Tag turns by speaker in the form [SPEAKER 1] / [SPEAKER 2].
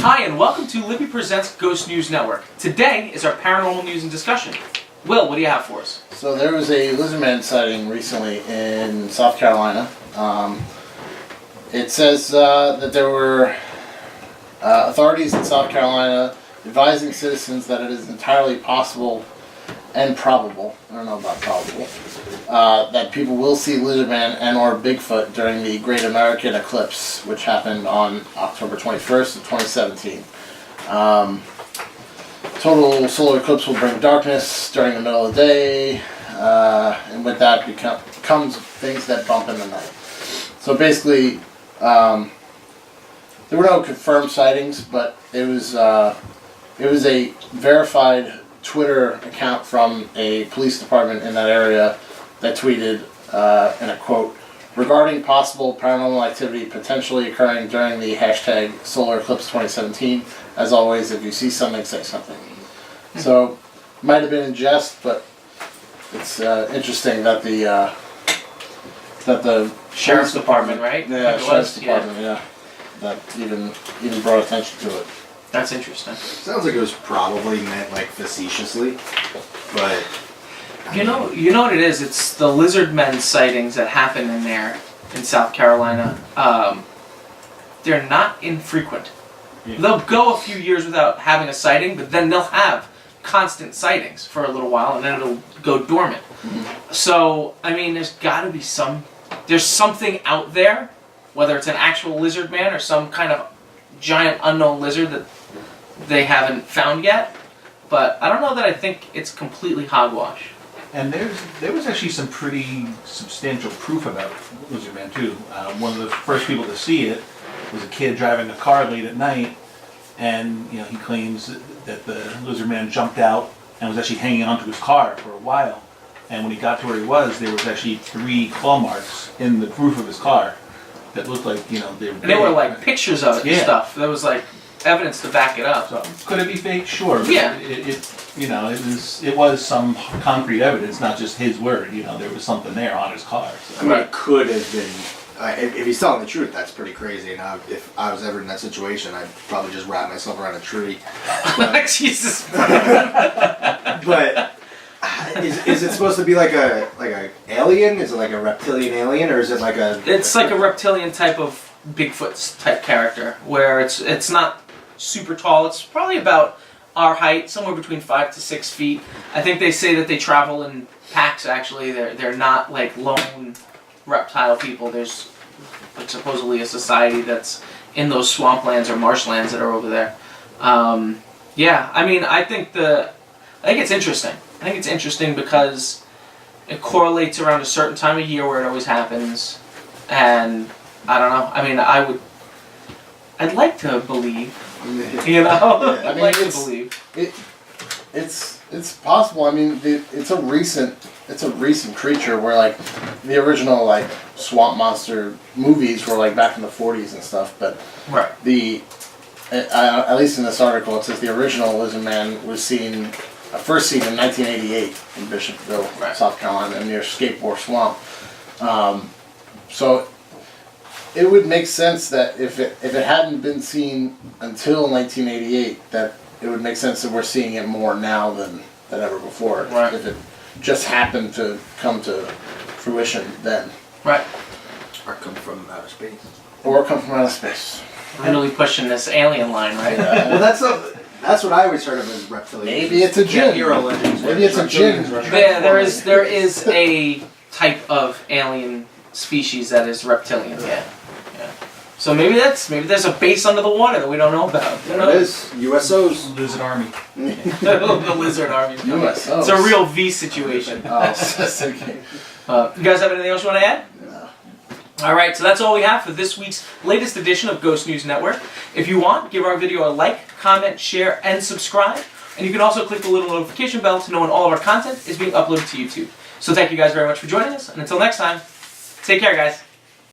[SPEAKER 1] Hi, and welcome to Libby Presents Ghost News Network. Today is our paranormal news and discussion. Will, what do you have for us?
[SPEAKER 2] So there was a lizardman sighting recently in South Carolina. It says that there were authorities in South Carolina advising citizens that it is entirely possible and probable, I don't know about probable, that people will see lizardman and or Bigfoot during the Great American Eclipse, which happened on October 21st of 2017. Total solar eclipse will bring darkness during the middle of the day, and with that comes things that bump in the night. So basically, there were no confirmed sightings, but it was a verified Twitter account from a police department in that area that tweeted, in a quote, regarding possible paranormal activity potentially occurring during the hashtag Solar Eclipse 2017. As always, if you see something, say something. So, might have been in jest, but it's interesting that the
[SPEAKER 1] Sheriff's Department, right?
[SPEAKER 2] Yeah, Sheriff's Department, yeah. That even brought attention to it.
[SPEAKER 1] That's interesting.
[SPEAKER 3] Sounds like it was probably meant like facetiously, but
[SPEAKER 1] You know what it is? It's the lizard men sightings that happen in there in South Carolina. They're not infrequent.
[SPEAKER 3] Yeah.
[SPEAKER 1] They'll go a few years without having a sighting, but then they'll have constant sightings for a little while, and then it'll go dormant. Mm-hmm. So, I mean, there's got to be there's something out there, whether it's an actual lizard man or some kind of giant unknown lizard that they haven't found yet. But I don't know that I think it's completely hogwash.
[SPEAKER 4] And there was actually some pretty substantial proof about lizard man too. One of the first people to see it was a kid driving a car late at night, and he claims that the lizard man jumped out and was actually hanging onto his car for a while. And when he got to where he was, there was actually 3 claw marks in the roof of his car that looked like they were.
[SPEAKER 1] And they were like pictures of it and stuff. There was like evidence to back it up.
[SPEAKER 4] So could it be fake? Sure. But
[SPEAKER 1] yeah.
[SPEAKER 4] It was some concrete evidence, not just his word. There was something there on his car. So.
[SPEAKER 3] I mean, it could have been. If he's telling the truth, that's pretty crazy. And if I was ever in that situation, I'd probably just wrap myself around a tree.
[SPEAKER 1] Jesus.
[SPEAKER 3] But is it supposed to be like a alien? Is it like a reptilian alien, or is it like a?
[SPEAKER 1] It's like a reptilian type of Bigfoot type character, where it's not super tall. It's probably about our height, somewhere between 5 to 6 feet. I think they say that they travel in packs. Actually, they're not like lone reptile people. There's like supposedly a society that's in those swamplands or marshlands that are over there. Yeah, I mean, I think it's interesting. I think it's interesting because it correlates around a certain time of year where it always happens, and I don't know. I mean, I'd like to believe.
[SPEAKER 2] Yeah.
[SPEAKER 1] I'd like to believe.
[SPEAKER 2] It's possible. I mean, it's a recent creature where like the original like swamp monster movies were like back in the 40s and stuff. But
[SPEAKER 1] right.
[SPEAKER 2] At least in this article, it says the original lizard man was first seen in 1988 in Bishopville,
[SPEAKER 1] right.
[SPEAKER 2] South Carolina, near Skateboard Swamp. So it would make sense that if it hadn't been seen until 1988, that it would make sense that we're seeing it more now than ever before.
[SPEAKER 1] Right.
[SPEAKER 2] If it just happened to come to fruition then.
[SPEAKER 1] Right.
[SPEAKER 3] Or come from outer space.
[SPEAKER 1] Really pushing this alien line, right?
[SPEAKER 2] Yeah.
[SPEAKER 3] Well, that's what I always heard of as reptilian.
[SPEAKER 2] Maybe it's a jinn.
[SPEAKER 3] Hero legends.
[SPEAKER 2] Maybe it's a jinn.
[SPEAKER 1] Yeah, there is a type of alien species that is reptilian. Yeah. So maybe there's a base under the water that we don't know about.
[SPEAKER 3] There it is. USOs.
[SPEAKER 4] Lizard Army.
[SPEAKER 1] The lizard army.
[SPEAKER 2] USOs.
[SPEAKER 1] It's a real V situation.
[SPEAKER 2] Oh, okay.
[SPEAKER 1] You guys have anything else you want to add?
[SPEAKER 2] No.
[SPEAKER 1] All right, so that's all we have for this week's latest edition of Ghost News Network. If you want, give our video a like, comment, share, and subscribe. And you can also click the little notification bell to know when all of our content is being uploaded to YouTube. So thank you guys very much for joining us, and until next time, take care, guys.